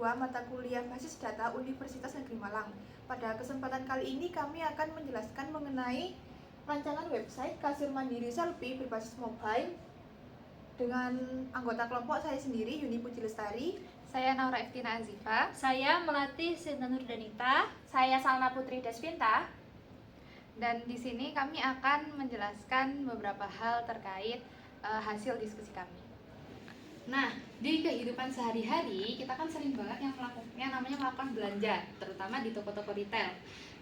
mahasiswa mata kuliah Basis Data Universitas Negeri Malang. Pada kesempatan kali ini kami akan menjelaskan mengenai rancangan website kasir mandiri Selfie berbasis mobile dengan anggota kelompok saya sendiri, Yuni Puji Lestari. Saya Naura Eftina Azifa. Saya Melati Sinta Nurdanita. Saya Salma Putri Desvinta. Dan di sini kami akan menjelaskan beberapa hal terkait hasil diskusi kami. Nah, di kehidupan sehari-hari kita kan sering banget yang namanya melakukan belanja, terutama di toko-toko retail.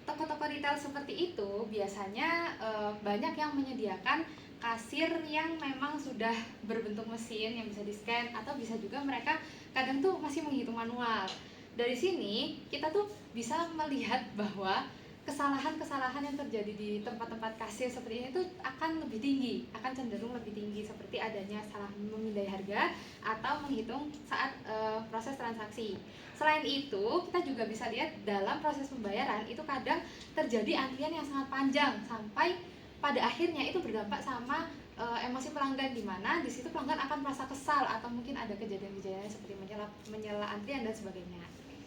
Toko-toko retail seperti itu biasanya banyak yang menyediakan kasir yang memang sudah berbentuk mesin yang bisa di-scan, atau bisa juga mereka kadang tuh masih menghitung manual. Dari sini kita tuh bisa melihat bahwa kesalahan-kesalahan yang terjadi di tempat-tempat kasir seperti ini tuh akan lebih tinggi, akan cenderung lebih tinggi, seperti adanya salah memindai harga atau menghitung saat proses transaksi. Selain itu, kita juga bisa lihat dalam proses pembayaran itu kadang terjadi antrian yang sangat panjang sampai pada akhirnya itu berdampak sama emosi pelanggan, di mana di situ pelanggan akan merasa kesal atau mungkin ada kejadian-kejadian seperti menyela antrian dan sebagainya.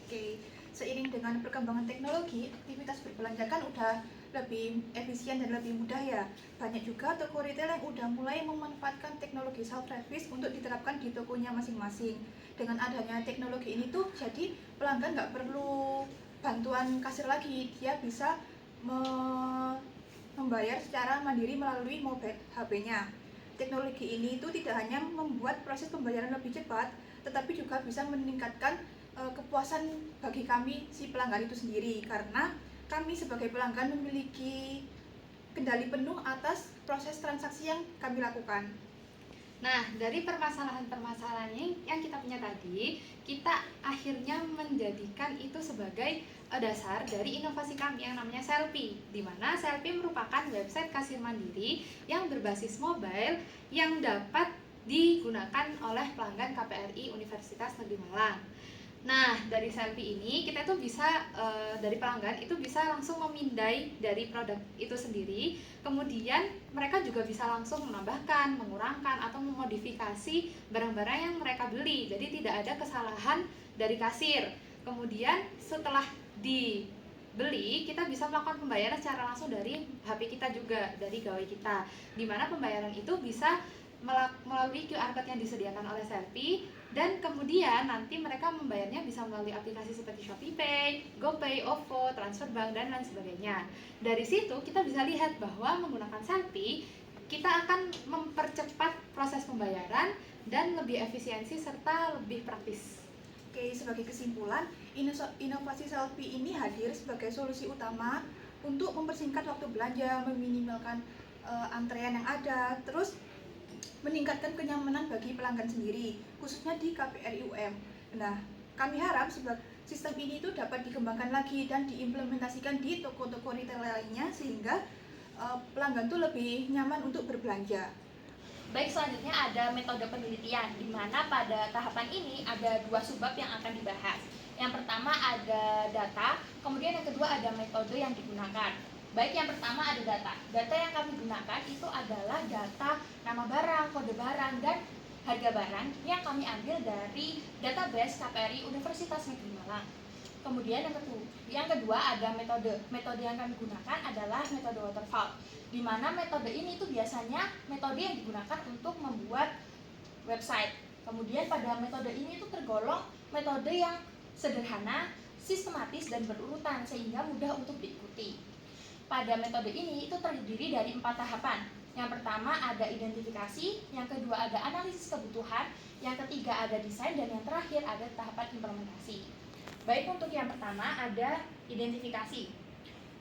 Oke, seiring dengan perkembangan teknologi, aktivitas berbelanja kan udah lebih efisien dan lebih mudah ya. Banyak juga toko retail yang udah mulai memanfaatkan teknologi self-service untuk diterapkan di tokonya masing-masing. Dengan adanya teknologi ini tuh, jadi pelanggan nggak perlu bantuan kasir lagi, dia bisa membayar secara mandiri melalui mobile HP-nya. Teknologi ini itu tidak hanya membuat proses pembayaran lebih cepat, tetapi juga bisa meningkatkan kepuasan bagi kami si pelanggan itu sendiri, karena kami sebagai pelanggan memiliki kendali penuh atas proses transaksi yang kami lakukan. Nah, dari permasalahan-permasalahan yang kita punya tadi, kita akhirnya menjadikan itu sebagai dasar dari inovasi kami yang namanya Selfie, di mana Selfie merupakan website kasir mandiri yang berbasis mobile yang dapat digunakan oleh pelanggan KPRI Universitas Negeri Malang. Nah, dari Selfie ini kita tuh bisa dari pelanggan itu bisa langsung memindai dari produk itu sendiri. Kemudian mereka juga bisa langsung menambahkan, mengurangkan atau memodifikasi barang-barang yang mereka beli. Jadi tidak ada kesalahan dari kasir. Kemudian setelah dibeli, kita bisa melakukan pembayaran secara langsung dari HP kita juga, dari gawai kita. Di mana pembayaran itu bisa melalui QR code yang disediakan oleh Selfie, dan kemudian nanti mereka membayarnya bisa melalui aplikasi seperti ShopeePay, GoPay, OVO, Transfer Bank, dan lain sebagainya. Dari situ kita bisa lihat bahwa menggunakan Selfie kita akan mempercepat proses pembayaran dan lebih efisiensi serta lebih praktis. Oke, sebagai kesimpulan, inovasi Selfie ini hadir sebagai solusi utama untuk mempersingkat waktu belanja, meminimalkan antrean yang ada, terus meningkatkan kenyamanan bagi pelanggan sendiri, khususnya di KPRI UM. Nah, kami harap sistem ini itu dapat dikembangkan lagi dan diimplementasikan di toko-toko retail lainnya, sehingga pelanggan tuh lebih nyaman untuk berbelanja. Baik, selanjutnya ada metode penelitian, di mana pada tahapan ini ada 2 subbab yang akan dibahas. Yang pertama ada data, kemudian yang kedua ada metode yang digunakan. Baik, yang pertama ada data. Data yang kami gunakan itu adalah data nama barang, kode barang, dan harga barang yang kami ambil dari database KPRI Universitas Negeri Malang. Kemudian yang kedua ada metode. Metode yang kami gunakan adalah metode waterfall, di mana metode ini itu biasanya metode yang digunakan untuk membuat website. Kemudian pada metode ini itu tergolong metode yang sederhana, sistematis, dan berurutan sehingga mudah untuk diikuti. Pada metode ini itu terdiri dari 4 tahapan. Yang pertama ada identifikasi, yang kedua ada analisis kebutuhan, yang ketiga ada desain, dan yang terakhir ada tahapan implementasi. Baik, untuk yang pertama ada identifikasi.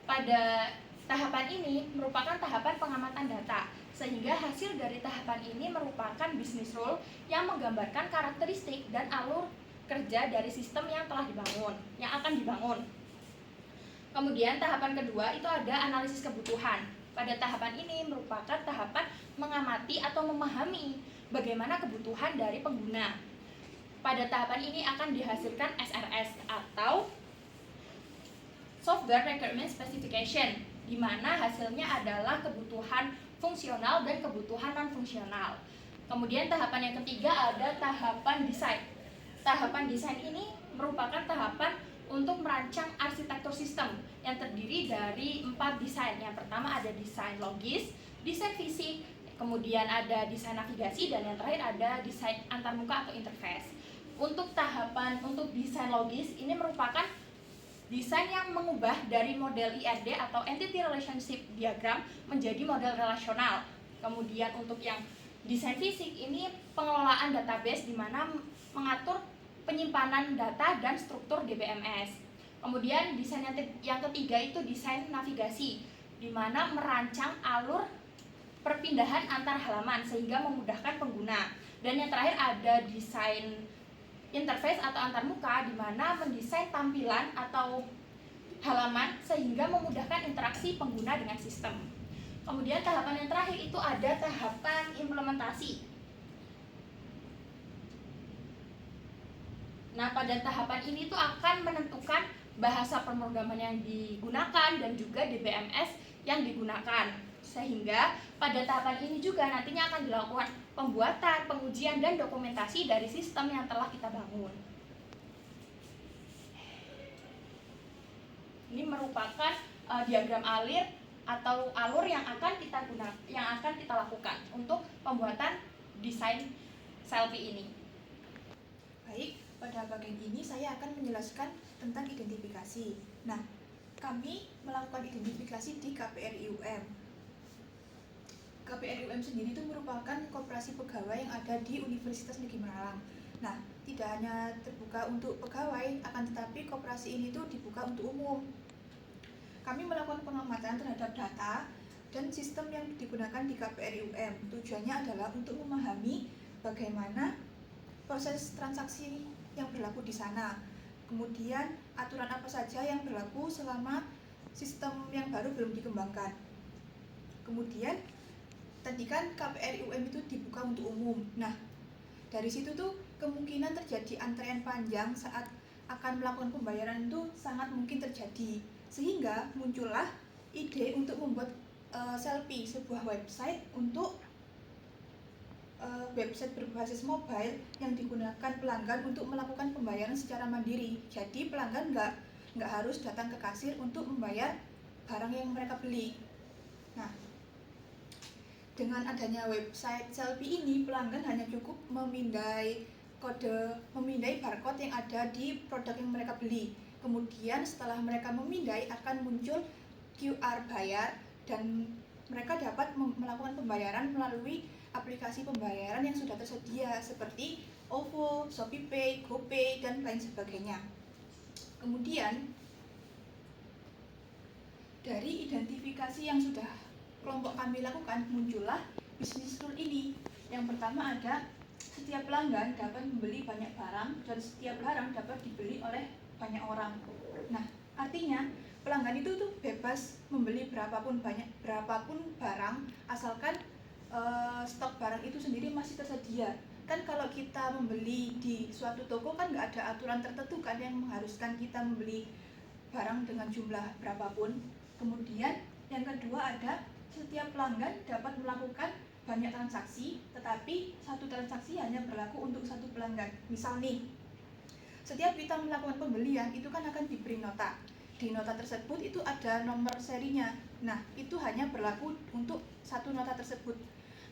Pada tahapan ini merupakan tahapan pengamatan data, sehingga hasil dari tahapan ini merupakan business rule yang menggambarkan karakteristik dan alur kerja dari sistem yang telah dibangun, yang akan dibangun. Kemudian tahapan kedua itu ada analisis kebutuhan. Pada tahapan ini merupakan tahapan mengamati atau memahami bagaimana kebutuhan dari pengguna. Pada tahapan ini akan dihasilkan SRS atau Software Requirement Specification, di mana hasilnya adalah kebutuhan fungsional dan kebutuhan non-fungsional. Kemudian tahapan yang ketiga ada tahapan desain. Tahapan desain ini merupakan tahapan untuk merancang arsitektur sistem yang terdiri dari 4 desain. Yang pertama ada desain logis, desain fisik, kemudian ada desain navigasi, dan yang terakhir ada desain antarmuka atau interface. Untuk desain logis ini merupakan desain yang mengubah dari model IRD atau Entity Relationship Diagram menjadi model relasional. Kemudian untuk yang desain fisik ini pengelolaan database di mana mengatur penyimpanan data dan struktur DBMS. Kemudian desain yang ketiga itu desain navigasi, di mana merancang alur perpindahan antar halaman sehingga memudahkan pengguna. Dan yang terakhir ada desain interface atau antarmuka, di mana mendesain tampilan atau halaman sehingga memudahkan interaksi pengguna dengan sistem. Kemudian tahapan yang terakhir itu ada tahapan implementasi. Nah, pada tahapan ini tuh akan menentukan bahasa pemrograman yang digunakan dan juga DBMS yang digunakan. Sehingga pada tahapan ini juga nantinya akan dilakukan pembuatan, pengujian, dan dokumentasi dari sistem yang telah kita bangun. Ini merupakan diagram alur yang akan kita lakukan untuk pembuatan desain selfie ini. Baik, pada bagian ini saya akan menjelaskan tentang identifikasi. Nah, kami melakukan identifikasi di KPRI-UM. KPRI-UM sendiri itu merupakan koperasi pegawai yang ada di Universitas Negeri Malang. Nah, tidak hanya terbuka untuk pegawai, akan tetapi koperasi ini tuh dibuka untuk umum. Kami melakukan pengamatan terhadap data dan sistem yang digunakan di KPRI-UM. Tujuannya adalah untuk memahami bagaimana proses transaksi yang berlaku di sana. Kemudian aturan apa saja yang berlaku selama sistem yang baru belum dikembangkan. Kemudian tadi kan KPRI-UM itu dibuka untuk umum. Nah, dari situ tuh kemungkinan terjadi antrean panjang saat akan melakukan pembayaran itu sangat mungkin terjadi. Sehingga muncullah ide untuk membuat Selfie, sebuah website untuk website berbasis mobile yang digunakan pelanggan untuk melakukan pembayaran secara mandiri. Jadi pelanggan nggak harus datang ke kasir untuk membayar barang yang mereka beli. Nah, dengan adanya website Selfie ini, pelanggan hanya cukup memindai barcode yang ada di produk yang mereka beli. Kemudian setelah mereka memindai akan muncul QR bayar dan mereka dapat melakukan pembayaran melalui aplikasi pembayaran yang sudah tersedia seperti OVO, ShopeePay, GoPay, dan lain sebagainya. Kemudian dari identifikasi yang sudah kelompok kami lakukan, muncullah bisnis rule ini. Yang pertama ada setiap pelanggan dapat membeli banyak barang dan setiap barang dapat dibeli oleh banyak orang. Nah, artinya pelanggan itu tuh bebas membeli berapapun barang asalkan stok barang itu sendiri masih tersedia. Kan kalau kita membeli di suatu toko kan nggak ada aturan tertentu kan yang mengharuskan kita membeli barang dengan jumlah berapapun. Kemudian yang kedua ada setiap pelanggan dapat melakukan banyak transaksi, tetapi satu transaksi hanya berlaku untuk satu pelanggan. Misal nih, setiap kita melakukan pembelian itu kan akan diberi nota. Di nota tersebut itu ada nomor serinya. Nah, itu hanya berlaku untuk satu nota tersebut.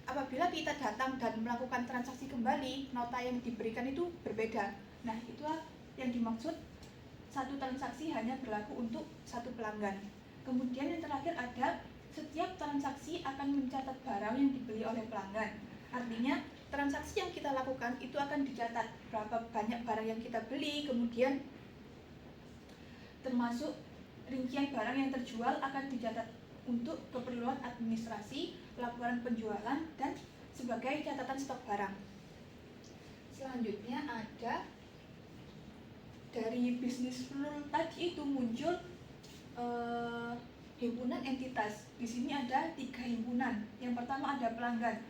Apabila kita datang dan melakukan transaksi kembali, nota yang diberikan itu berbeda. Nah, itulah yang dimaksud satu transaksi hanya berlaku untuk satu pelanggan. Kemudian yang terakhir ada setiap transaksi akan mencatat barang yang dibeli oleh pelanggan. Artinya transaksi yang kita lakukan itu akan dicatat berapa banyak barang yang kita beli, kemudian termasuk rincian barang yang terjual akan dicatat untuk keperluan administrasi, laporan penjualan, dan sebagai catatan stok barang. Selanjutnya ada dari bisnis rule tadi itu muncul himpunan entitas. Di sini ada 3 himpunan. Yang pertama ada pelanggan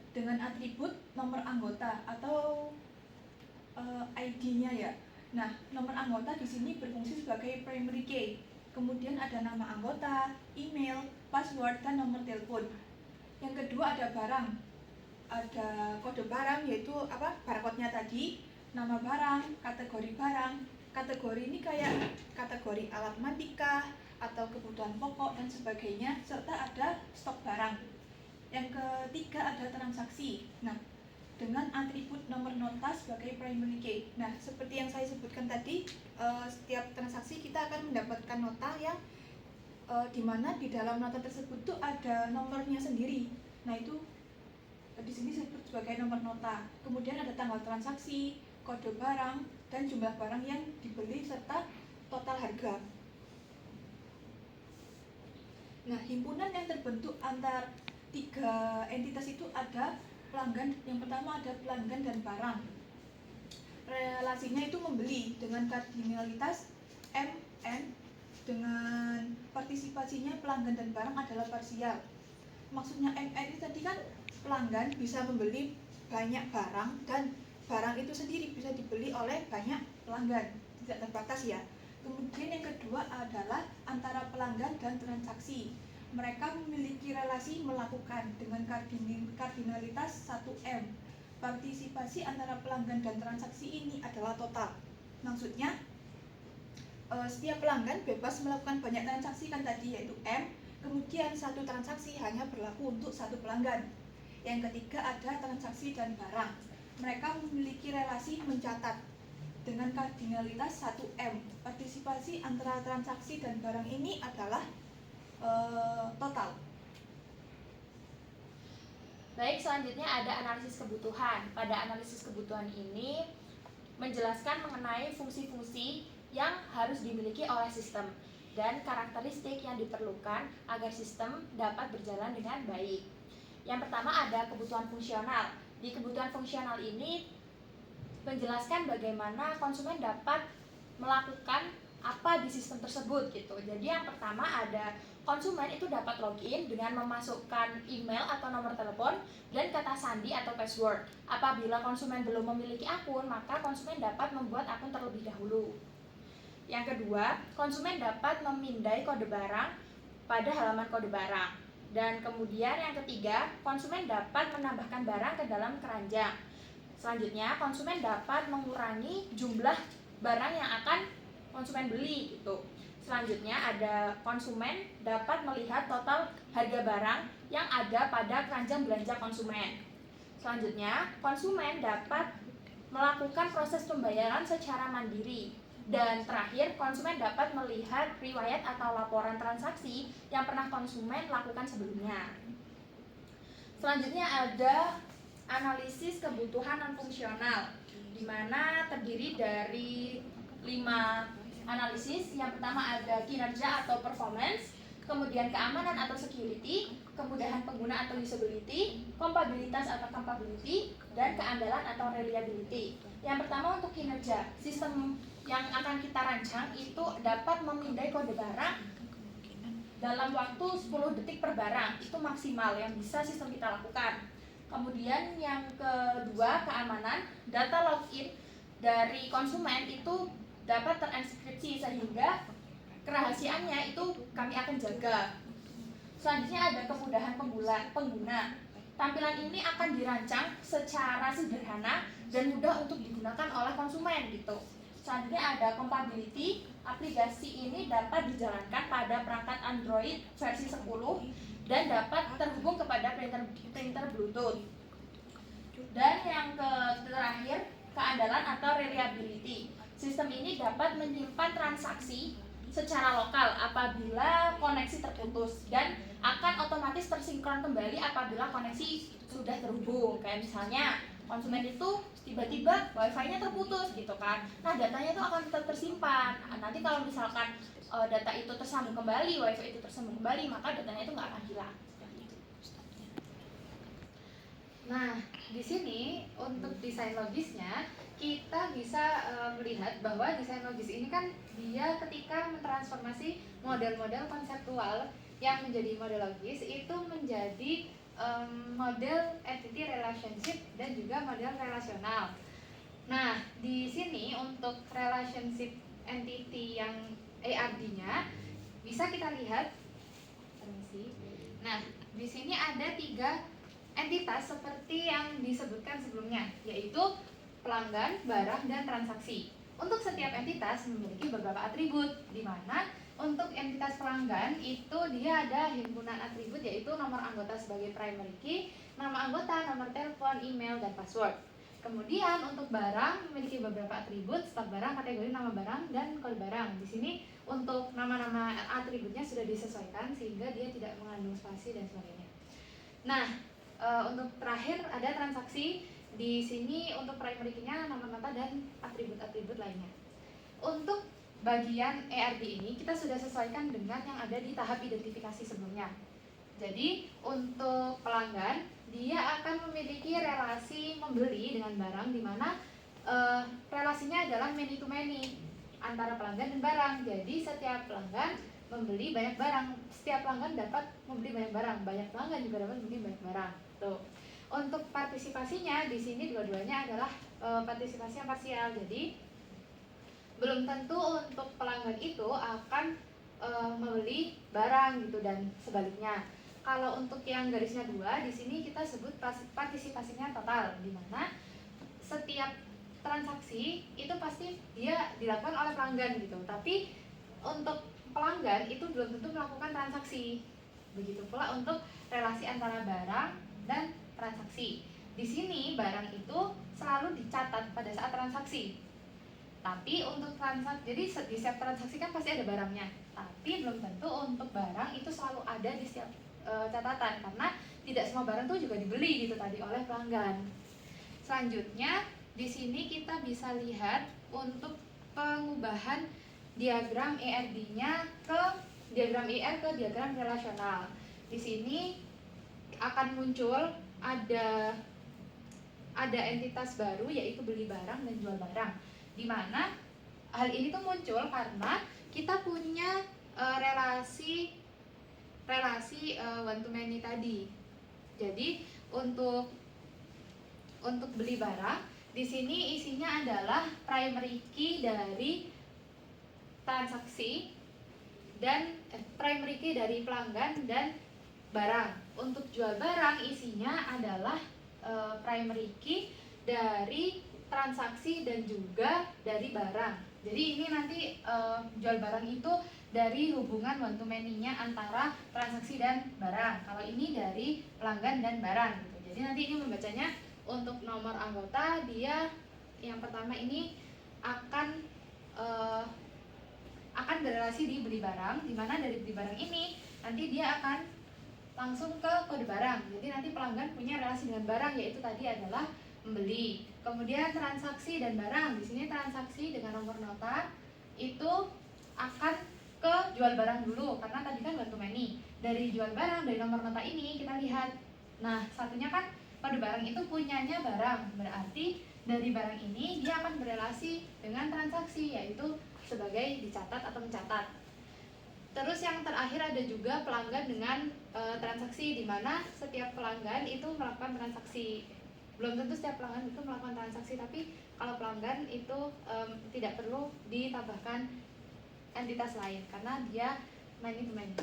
dengan atribut nomor anggota atau ID-nya ya. Nah, nomor anggota di sini berfungsi sebagai primary key. Kemudian ada nama anggota, email, password, dan nomor telepon. Yang kedua ada barang. Ada kode barang yaitu barcode-nya tadi. nama barang, kategori barang. Kategori ini kayak kategori alat mandik atau kebutuhan pokok dan sebagainya, serta ada stok barang. Yang ketiga ada transaksi. Nah, dengan atribut nomor nota sebagai primary key. Nah, seperti yang saya sebutkan tadi, setiap transaksi kita akan mendapatkan nota yang di mana di dalam nota tersebut tuh ada nomornya sendiri. Nah, itu di sini disebut sebagai nomor nota. Kemudian ada tanggal transaksi, kode barang, dan jumlah barang yang dibeli serta total harga. Nah, himpunan yang terbentuk antar tiga entitas itu ada pelanggan. Yang pertama ada pelanggan dan barang. Relasinya itu membeli dengan kardinalitas MN, dengan partisipasinya pelanggan dan barang adalah parsial. Maksudnya MN itu tadi kan pelanggan bisa membeli banyak barang dan barang itu sendiri bisa dibeli oleh banyak pelanggan, tidak terbatas ya. Kemudian yang kedua adalah antara pelanggan dan transaksi. Mereka memiliki relasi melakukan dengan kardinalitas 1M. Partisipasi antara pelanggan dan transaksi ini adalah total. Maksudnya setiap pelanggan bebas melakukan banyak transaksi kan tadi, yaitu M. Kemudian satu transaksi hanya berlaku untuk satu pelanggan. Yang ketiga ada transaksi dan barang. Mereka memiliki relasi mencatat dengan kardinalitas 1M. Partisipasi antara transaksi dan barang ini adalah total. Baik, selanjutnya ada analisis kebutuhan. Pada analisis kebutuhan ini menjelaskan mengenai fungsi-fungsi yang harus dimiliki oleh sistem dan karakteristik yang diperlukan agar sistem dapat berjalan dengan baik. Yang pertama ada kebutuhan fungsional. Di kebutuhan fungsional ini menjelaskan bagaimana konsumen dapat melakukan apa di sistem tersebut gitu. Jadi yang pertama ada konsumen itu dapat login dengan memasukkan email atau nomor telepon dan kata sandi atau password. Apabila konsumen belum memiliki akun, maka konsumen dapat membuat akun terlebih dahulu. Yang kedua, konsumen dapat memindai kode barang pada halaman kode barang. Dan kemudian yang ketiga, konsumen dapat menambahkan barang ke dalam keranjang. Selanjutnya, konsumen dapat mengurangi jumlah barang yang akan konsumen beli gitu. Selanjutnya ada konsumen dapat melihat total harga barang yang ada pada keranjang belanja konsumen. Selanjutnya, konsumen dapat melakukan proses pembayaran secara mandiri. Dan terakhir, konsumen dapat melihat riwayat atau laporan transaksi yang pernah konsumen lakukan sebelumnya. Selanjutnya ada analisis kebutuhan non-fungsional, di mana terdiri dari 5 analisis. Yang pertama ada kinerja atau performance, kemudian keamanan atau security, kemudahan pengguna atau usability, compatibilitas atau compatibility, dan keandalan atau reliability. Yang pertama untuk kinerja, sistem yang akan kita rancang itu dapat memindai kode barang dalam waktu 10 detik per barang. Itu maksimal yang bisa sistem kita lakukan. Kemudian yang kedua, keamanan. Data login dari konsumen itu dapat terenkripsi sehingga kerahasiaannya itu kami akan jaga. Selanjutnya ada kemudahan pengguna. Tampilan ini akan dirancang secara sederhana dan mudah untuk digunakan oleh konsumen gitu. Selanjutnya ada compatibility. Aplikasi ini dapat dijalankan pada perangkat Android versi 10 dan dapat terhubung kepada printer Bluetooth. Dan yang terakhir, keandalan atau reliability. Sistem ini dapat menyimpan transaksi secara lokal apabila koneksi terputus dan akan otomatis tersinkron kembali apabila koneksi sudah terhubung. Kayak misalnya konsumen itu tiba-tiba wifi-nya terputus gitu kan. Nah, datanya itu akan tetap tersimpan. Nah, nanti kalau misalkan data itu tersambung kembali, wifi itu tersambung kembali, maka datanya itu nggak akan hilang. Nah, di sini untuk desain logisnya kita bisa melihat bahwa desain logis ini kan dia ketika mentransformasi model-model konseptual yang menjadi model logis itu menjadi model entity relationship dan juga model relasional. Nah, di sini untuk relationship entity yang ARD-nya bisa kita lihat. Nah, di sini ada 3 entitas seperti yang disebutkan sebelumnya, yaitu pelanggan, barang, dan transaksi. Untuk setiap entitas memiliki beberapa atribut, di mana untuk entitas pelanggan itu dia ada himpunan atribut, yaitu nomor anggota sebagai primary key, nama anggota, nomor telepon, email, dan password. Kemudian untuk barang memiliki beberapa atribut, stok barang, kategori nama barang, dan kode barang. Di sini untuk nama-nama atributnya sudah disesuaikan sehingga dia tidak mengandung spasi dan sebagainya. Nah, untuk terakhir ada transaksi. Di sini untuk primary key-nya nomor nota dan atribut-atribut lainnya. Untuk bagian ERD ini kita sudah sesuaikan dengan yang ada di tahap identifikasi sebelumnya. Jadi untuk pelanggan dia akan memiliki relasi membeli dengan barang, di mana relasinya adalah many to many antara pelanggan dan barang. Jadi setiap pelanggan membeli banyak barang, setiap pelanggan dapat membeli banyak barang, banyak pelanggan juga dapat membeli banyak barang. Tuh. Untuk partisipasinya di sini dua-duanya adalah partisipasi yang parsial. Jadi belum tentu untuk pelanggan itu akan membeli barang gitu dan sebaliknya. Kalau untuk yang garisnya 2 di sini kita sebut partisipasinya total, di mana setiap transaksi itu pasti dia dilakukan oleh pelanggan gitu. Tapi untuk pelanggan itu belum tentu melakukan transaksi. Begitu pula untuk relasi antara barang dan transaksi. Di sini barang itu selalu dicatat pada saat transaksi. Tapi untuk transaksi, jadi di setiap transaksi kan pasti ada barangnya. Tapi belum tentu untuk barang itu selalu ada di setiap catatan, karena tidak semua barang itu juga dibeli gitu tadi oleh pelanggan. Selanjutnya di sini kita bisa lihat untuk pengubahan diagram ERD-nya ke diagram IR ke diagram relasional. Di sini akan muncul ada entitas baru, yaitu beli barang dan jual barang, di mana hal ini tuh muncul karena kita punya relasi one to many tadi. Jadi untuk beli barang di sini isinya adalah primary key dari transaksi dan primary key dari pelanggan dan barang. Untuk jual barang isinya adalah primary key dari transaksi dan juga dari barang. Jadi ini nanti jual barang itu dari hubungan one to many-nya antara transaksi dan barang. Kalau ini dari pelanggan dan barang gitu. Jadi nanti ini membacanya untuk nomor anggota, dia yang pertama ini akan berrelasi di beli barang, di mana dari beli barang ini nanti dia akan langsung ke kode barang. Jadi nanti pelanggan punya relasi dengan barang, yaitu tadi adalah membeli. Kemudian transaksi dan barang, di sini transaksi dengan nomor nota itu akan ke jual barang dulu, karena tadi kan one to many. Dari jual barang, dari nomor nota ini kita lihat, nah satunya kan kode barang itu punyanya barang, berarti dari barang ini dia akan berelasi dengan transaksi, yaitu sebagai dicatat atau mencatat. Terus yang terakhir ada juga pelanggan dengan transaksi, di mana setiap pelanggan itu melakukan transaksi. Belum tentu setiap pelanggan itu melakukan transaksi, tapi kalau pelanggan itu tidak perlu ditambahkan entitas lain karena dia many to many.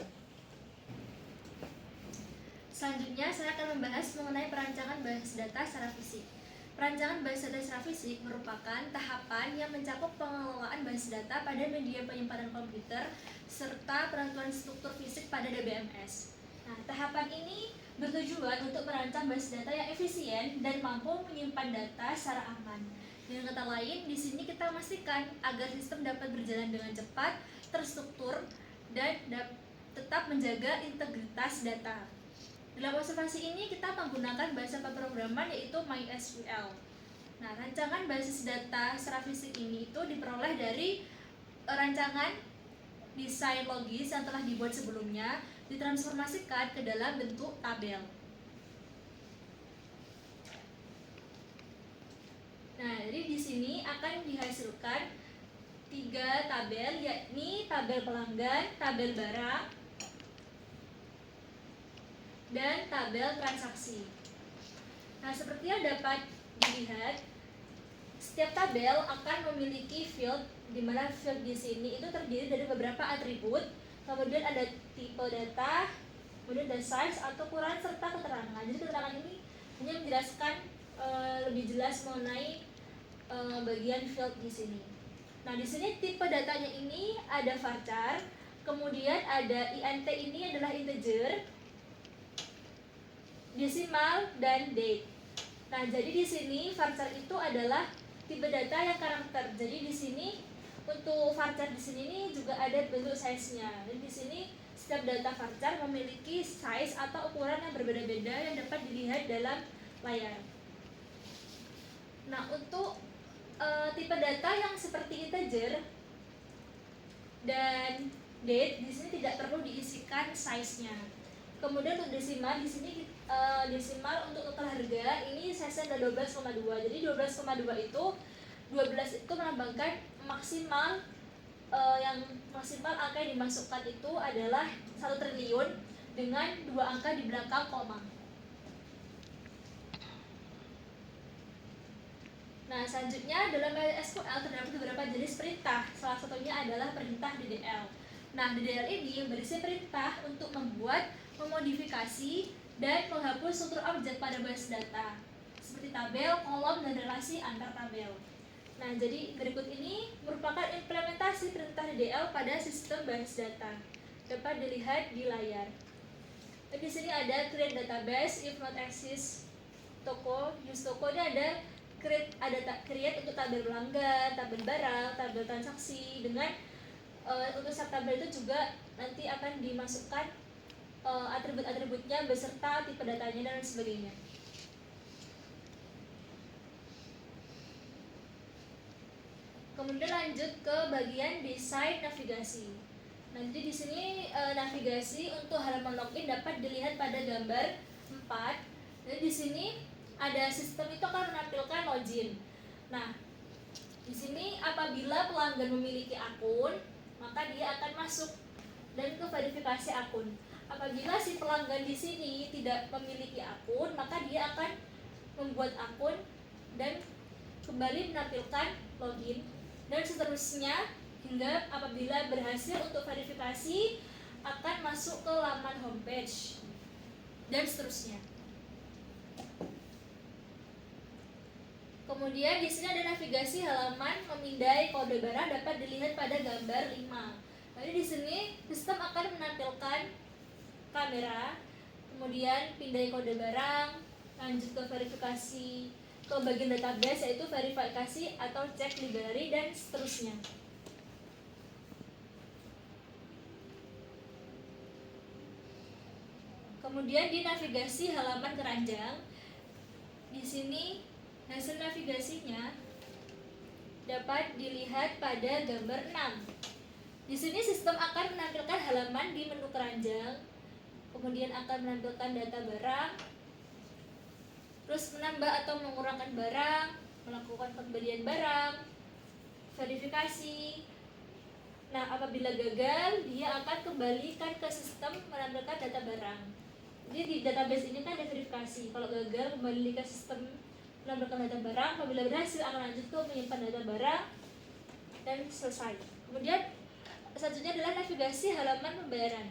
Selanjutnya saya akan membahas mengenai perancangan basis data secara fisik. Perancangan basis data secara fisik merupakan tahapan yang mencakup pengelolaan basis data pada media penyimpanan komputer serta penentuan struktur fisik pada DBMS. Nah, tahapan ini bertujuan untuk merancang basis data yang efisien dan mampu menyimpan data secara aman. Dengan kata lain, di sini kita memastikan agar sistem dapat berjalan dengan cepat, terstruktur, dan tetap menjaga integritas data. Dalam observasi ini kita menggunakan bahasa pemrograman yaitu MySQL. Nah, rancangan basis data secara fisik ini itu diperoleh dari rancangan desain logis yang telah dibuat sebelumnya ditransformasikan ke dalam bentuk tabel. Nah, jadi di sini akan dihasilkan 3 tabel, yakni tabel pelanggan, tabel barang, dan tabel transaksi. Nah, seperti yang dapat dilihat, setiap tabel akan memiliki field, di mana field di sini itu terdiri dari beberapa atribut, kemudian ada tipe data, kemudian ada size atau ukuran serta keterangan. Jadi keterangan ini hanya menjelaskan lebih jelas mengenai bagian field di sini. Nah, di sini tipe datanya ini ada varchar, kemudian ada int ini adalah integer, desimal, dan date. Nah, jadi di sini varchar itu adalah tipe data yang karakter. Jadi di sini untuk varchar di sini ini juga ada bentuk size-nya. Dan di sini setiap data varchar memiliki size atau ukuran yang berbeda-beda yang dapat dilihat dalam layar. Nah, untuk tipe data yang seperti integer dan date di sini tidak perlu diisikan size-nya. Kemudian untuk desimal di sini desimal untuk total harga ini size-nya adalah 12,2. Jadi 12,2 itu 12 itu melambangkan maksimal yang maksimal angka yang dimasukkan itu adalah 1 triliun dengan 2 angka di belakang koma. Nah, selanjutnya dalam SQL terdapat beberapa jenis perintah. Salah satunya adalah perintah DDL. Nah, DDL ini berisi perintah untuk membuat, memodifikasi, dan menghapus struktur objek pada base data, seperti tabel, kolom, dan relasi antar tabel. Nah, jadi berikut ini merupakan implementasi perintah DDL pada sistem base data. Dapat dilihat di layar. Di sini ada create database, if not exist toko, use toko. Ini ada create untuk tabel pelanggan, tabel barang, tabel transaksi. Dengan untuk setiap tabel itu juga nanti akan dimasukkan atribut-atributnya beserta tipe datanya dan sebagainya. Kemudian lanjut ke bagian desain navigasi. Nah, jadi di sini navigasi untuk halaman login dapat dilihat pada gambar 4. Dan di sini ada sistem itu akan menampilkan login. Nah, di sini apabila pelanggan memiliki akun, maka dia akan masuk dan ke verifikasi akun. Apabila si pelanggan di sini tidak memiliki akun, maka dia akan membuat akun dan kembali menampilkan login dan seterusnya hingga apabila berhasil untuk verifikasi akan masuk ke laman homepage dan seterusnya. Kemudian di sini ada navigasi halaman memindai kode barang dapat dilihat pada gambar 5. Jadi di sini sistem akan menampilkan kamera, kemudian pindai kode barang, lanjut ke verifikasi ke bagian database yaitu verifikasi atau cek library dan seterusnya. Kemudian di navigasi halaman keranjang, di sini hasil navigasinya dapat dilihat pada gambar 6. Di sini sistem akan menampilkan halaman di menu keranjang, kemudian akan menampilkan data barang, terus menambah atau mengurangkan barang, melakukan pembelian barang, verifikasi. Nah, apabila gagal, dia akan kembalikan ke sistem menampilkan data barang. Jadi di database ini kan ada verifikasi. Kalau gagal, kembali ke sistem menampilkan data barang. Apabila berhasil, akan lanjut ke menyimpan data barang dan selesai. Kemudian selanjutnya adalah navigasi halaman pembayaran.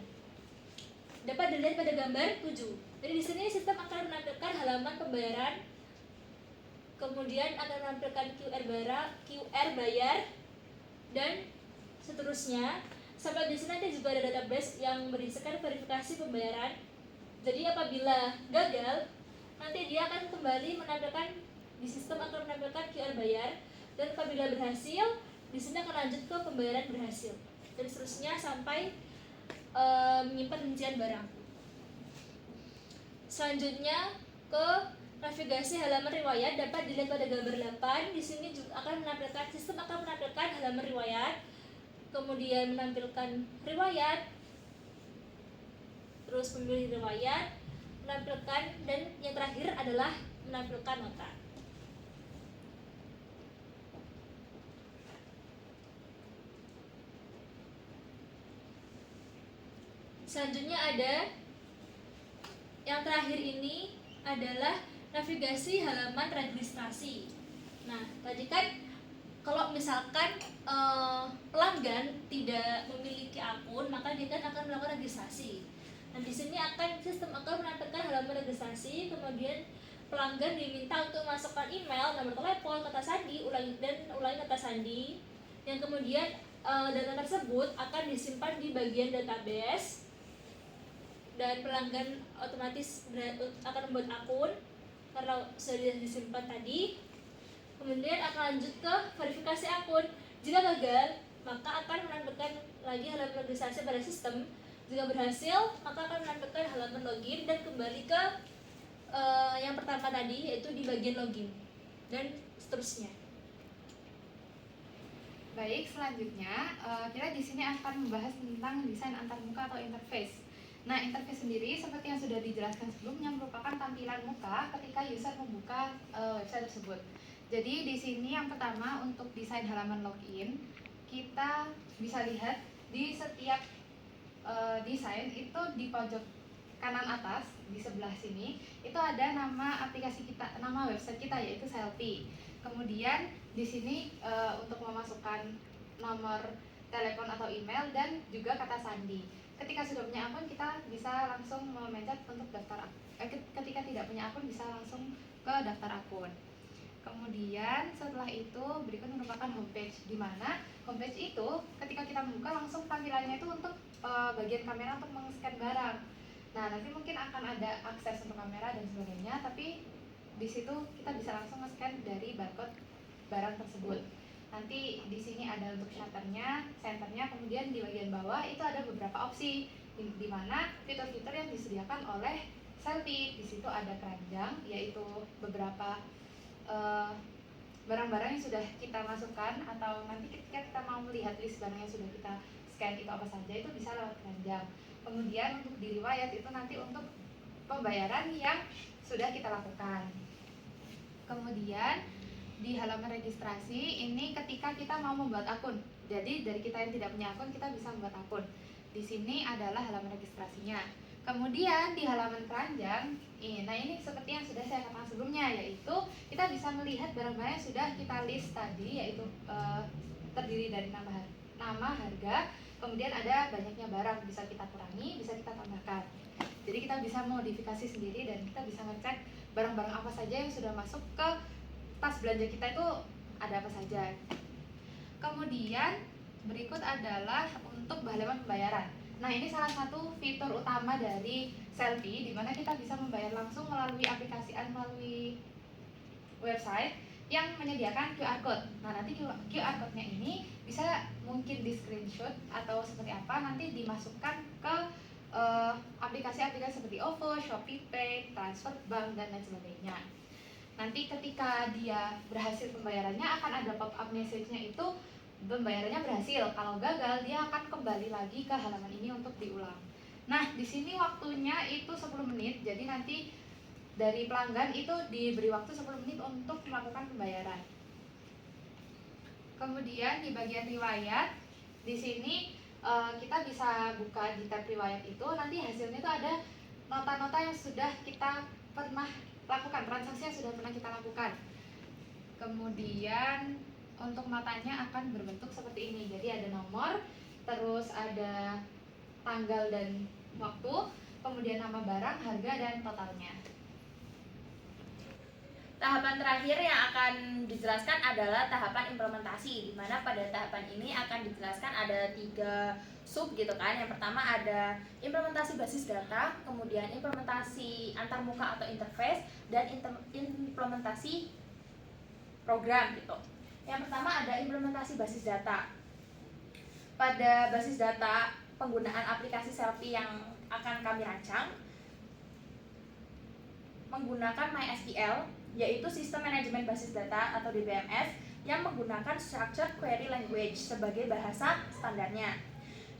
Dapat dilihat pada gambar 7. Jadi di sini sistem akan menampilkan halaman pembayaran, kemudian akan menampilkan QR bayar, dan seterusnya. Sampai di sini nanti juga ada database yang berisikan verifikasi pembayaran. Jadi apabila gagal, nanti dia akan kembali menampilkan di sistem akan menampilkan QR bayar, dan apabila berhasil, di sini akan lanjut ke pembayaran berhasil, dan seterusnya sampai menyimpan rincian barang. Selanjutnya ke navigasi halaman riwayat dapat dilihat pada gambar 8. Di sini juga akan menampilkan sistem akan menampilkan halaman riwayat, kemudian menampilkan riwayat, terus memilih riwayat, menampilkan, dan yang terakhir adalah menampilkan nota. Selanjutnya ada yang terakhir ini adalah navigasi halaman registrasi. Nah, tadi kan kalau misalkan pelanggan tidak memiliki akun, maka dia kan akan melakukan registrasi. Nah, di sini sistem akan menampilkan halaman registrasi, kemudian pelanggan diminta untuk masukkan email, nomor telepon, kata sandi, ulangi kata sandi, yang kemudian data tersebut akan disimpan di bagian database dan pelanggan otomatis akan membuat akun karena sudah disimpan tadi. Kemudian akan lanjut ke verifikasi akun. Jika gagal, maka akan menampilkan lagi halaman registrasi pada sistem. Jika berhasil, maka akan menampilkan halaman login dan kembali ke yang pertama tadi, yaitu di bagian login dan seterusnya. Baik, selanjutnya kita di sini akan membahas tentang desain antarmuka atau interface. Nah, interface sendiri seperti yang sudah dijelaskan sebelumnya merupakan tampilan muka ketika user membuka website tersebut. Jadi di sini yang pertama untuk desain halaman login, kita bisa lihat di setiap desain itu di pojok kanan atas di sebelah sini itu ada nama aplikasi kita, nama website kita yaitu Selfie. Kemudian di sini untuk memasukkan nomor telepon atau email dan juga kata sandi. Ketika sudah punya akun kita bisa langsung memencet untuk daftar. Ketika tidak punya akun bisa langsung ke daftar akun. Kemudian setelah itu berikut merupakan homepage, di mana homepage itu ketika kita membuka langsung tampilannya itu untuk bagian kamera untuk meng-scan barang. Nah, nanti mungkin akan ada akses untuk kamera dan sebagainya, tapi di situ kita bisa langsung nge-scan dari barcode barang tersebut. Nanti di sini ada untuk shutternya, senternya, kemudian di bagian bawah itu ada beberapa opsi di mana fitur-fitur yang disediakan oleh Selfie. Di situ ada keranjang, yaitu beberapa barang-barang yang sudah kita masukkan, atau nanti ketika kita mau melihat list barang yang sudah kita scan itu apa saja, itu bisa lewat keranjang. Kemudian untuk di riwayat itu nanti untuk pembayaran yang sudah kita lakukan. Kemudian di halaman registrasi ini ketika kita mau membuat akun. Jadi dari kita yang tidak punya akun kita bisa membuat akun. Di sini adalah halaman registrasinya. Kemudian di halaman keranjang, nah ini seperti yang sudah saya katakan sebelumnya, yaitu kita bisa melihat barang-barang yang sudah kita list tadi, yaitu terdiri dari nama, harga, kemudian ada banyaknya barang, bisa kita kurangi, bisa kita tambahkan. Jadi kita bisa modifikasi sendiri dan kita bisa ngecek barang-barang apa saja yang sudah masuk ke tas belanja kita itu ada apa saja. Kemudian berikut adalah untuk halaman pembayaran. Nah, ini salah satu fitur utama dari Selfie, di mana kita bisa membayar langsung melalui aplikasi melalui website yang menyediakan QR code. Nah, nanti QR code-nya ini bisa mungkin di screenshot atau seperti apa, nanti dimasukkan ke aplikasi-aplikasi seperti OVO, ShopeePay, Transfer Bank, dan lain sebagainya. Nanti ketika dia berhasil pembayarannya akan ada pop-up message-nya itu pembayarannya berhasil. Kalau gagal dia akan kembali lagi ke halaman ini untuk diulang. Nah, di sini waktunya itu 10 menit. Jadi nanti dari pelanggan itu diberi waktu 10 menit untuk melakukan pembayaran. Kemudian di bagian riwayat, di sini kita bisa buka di tab riwayat itu, nanti hasilnya itu ada nota-nota yang sudah kita pernah lakukan, transaksi yang sudah pernah kita lakukan. Kemudian untuk matanya akan berbentuk seperti ini. Jadi ada nomor, terus ada tanggal dan waktu, kemudian nama barang, harga, dan totalnya. Tahapan terakhir yang akan dijelaskan adalah tahapan implementasi, di mana pada tahapan ini akan dijelaskan ada 3 sub gitu kan. Yang pertama ada implementasi basis data, kemudian implementasi antarmuka atau interface, dan implementasi program gitu. Yang pertama ada implementasi basis data. Pada basis data penggunaan aplikasi Selfie yang akan kami rancang menggunakan MySQL, yaitu Sistem Manajemen Basis Data atau DBMS, yang menggunakan Structured Query Language sebagai bahasa standarnya.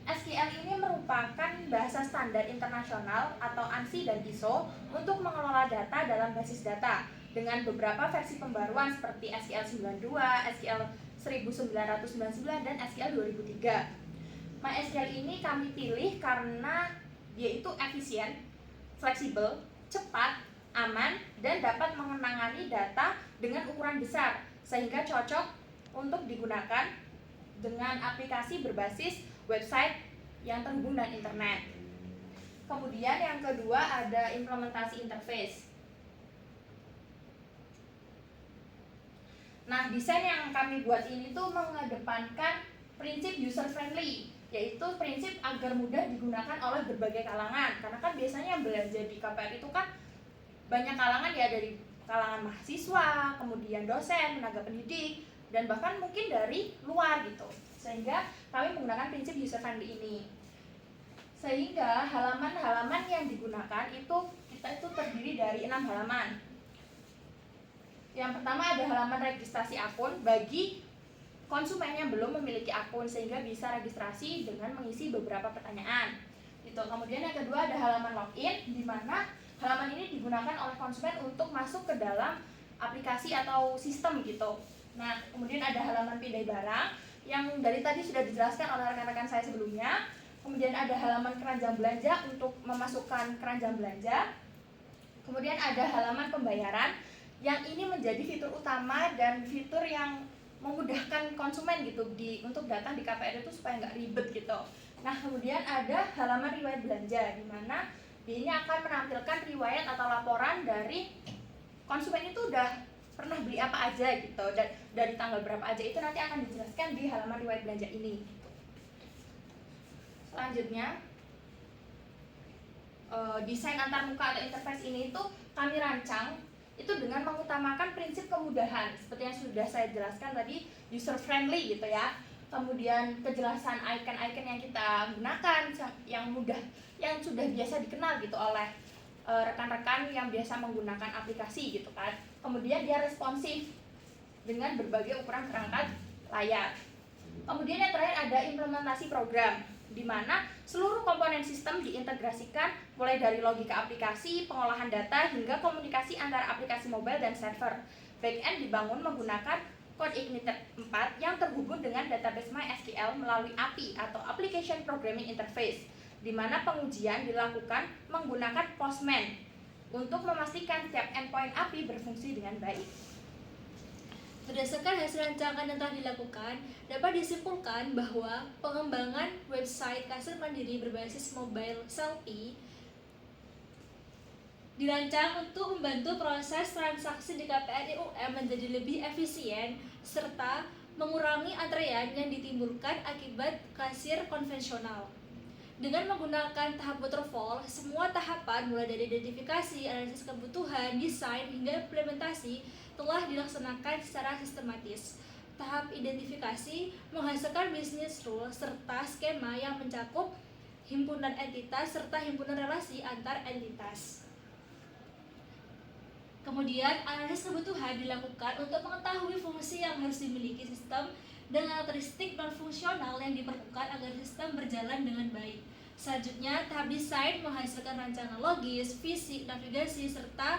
SQL ini merupakan bahasa standar internasional atau ANSI dan ISO untuk mengelola data dalam basis data dengan beberapa versi pembaruan seperti SQL 92, SQL 1999, dan SQL 2003. MySQL ini kami pilih karena dia itu efisien, fleksibel, cepat, aman, dan dapat mengenangani data dengan ukuran besar sehingga cocok untuk digunakan dengan aplikasi berbasis website yang terhubung dengan internet. Kemudian yang kedua ada implementasi interface. Nah, desain yang kami buat ini tuh mengedepankan prinsip user friendly, yaitu prinsip agar mudah digunakan oleh berbagai kalangan. Karena kan biasanya yang belanja di KPR itu kan banyak kalangan ya, dari kalangan mahasiswa, kemudian dosen, tenaga pendidik, dan bahkan mungkin dari luar gitu. Sehingga kami menggunakan prinsip user friendly ini. Sehingga halaman-halaman yang digunakan itu kita itu terdiri dari 6 halaman. Yang pertama ada halaman registrasi akun bagi konsumen yang belum memiliki akun, sehingga bisa registrasi dengan mengisi beberapa pertanyaan. Gitu. Kemudian yang kedua ada halaman login, di mana halaman ini digunakan oleh konsumen untuk masuk ke dalam aplikasi atau sistem gitu. Nah, kemudian ada halaman pindai barang yang dari tadi sudah dijelaskan oleh rekan-rekan saya sebelumnya. Kemudian ada halaman keranjang belanja untuk memasukkan keranjang belanja. Kemudian ada halaman pembayaran yang ini menjadi fitur utama dan fitur yang memudahkan konsumen gitu untuk datang di KPR itu supaya nggak ribet gitu. Nah, kemudian ada halaman riwayat belanja, di mana ini akan menampilkan riwayat atau laporan dari konsumen itu udah pernah beli apa aja gitu, dan dari tanggal berapa aja itu nanti akan dijelaskan di halaman riwayat belanja ini. Selanjutnya, desain antarmuka atau interface ini itu kami rancang itu dengan mengutamakan prinsip kemudahan seperti yang sudah saya jelaskan tadi, user friendly gitu ya. Kemudian kejelasan icon-icon yang kita gunakan yang mudah, yang sudah biasa dikenal gitu oleh rekan-rekan yang biasa menggunakan aplikasi gitu kan. Kemudian dia responsif dengan berbagai ukuran perangkat layar. Kemudian yang terakhir ada implementasi program, di mana seluruh komponen sistem diintegrasikan mulai dari logika aplikasi, pengolahan data, hingga komunikasi antara aplikasi mobile dan server. Backend dibangun menggunakan Code Igniter 4 yang terhubung dengan database MySQL melalui API atau Application Programming Interface, di mana pengujian dilakukan menggunakan Postman untuk memastikan setiap endpoint API berfungsi dengan baik. Berdasarkan hasil rancangan yang telah dilakukan, dapat disimpulkan bahwa pengembangan website kasir mandiri berbasis mobile Selfie dirancang untuk membantu proses transaksi di KPR IUM menjadi lebih efisien serta mengurangi antrean yang ditimbulkan akibat kasir konvensional. Dengan menggunakan tahap waterfall, semua tahapan mulai dari identifikasi, analisis kebutuhan, desain, hingga implementasi telah dilaksanakan secara sistematis. Tahap identifikasi menghasilkan bisnis rule serta skema yang mencakup himpunan entitas serta himpunan relasi antar entitas. Kemudian, analisis kebutuhan dilakukan untuk mengetahui fungsi yang harus dimiliki sistem dan karakteristik non-fungsional yang diperlukan agar sistem berjalan dengan baik. Selanjutnya, tahap desain menghasilkan rancangan logis, visi, navigasi, serta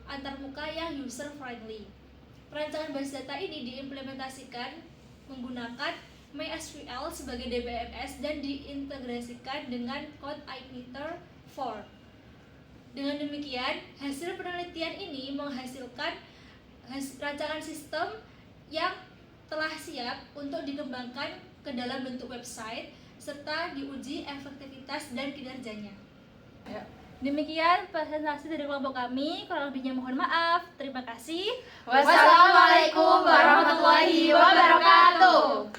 antarmuka yang user friendly. Perancangan basis data ini diimplementasikan menggunakan MySQL sebagai DBMS dan diintegrasikan dengan Code Igniter 4. Dengan demikian, hasil penelitian ini menghasilkan rancangan sistem yang telah siap untuk dikembangkan ke dalam bentuk website serta diuji efektivitas dan kinerjanya. Demikian presentasi dari kelompok kami, kurang lebihnya mohon maaf. Terima kasih. Wassalamualaikum warahmatullahi wabarakatuh.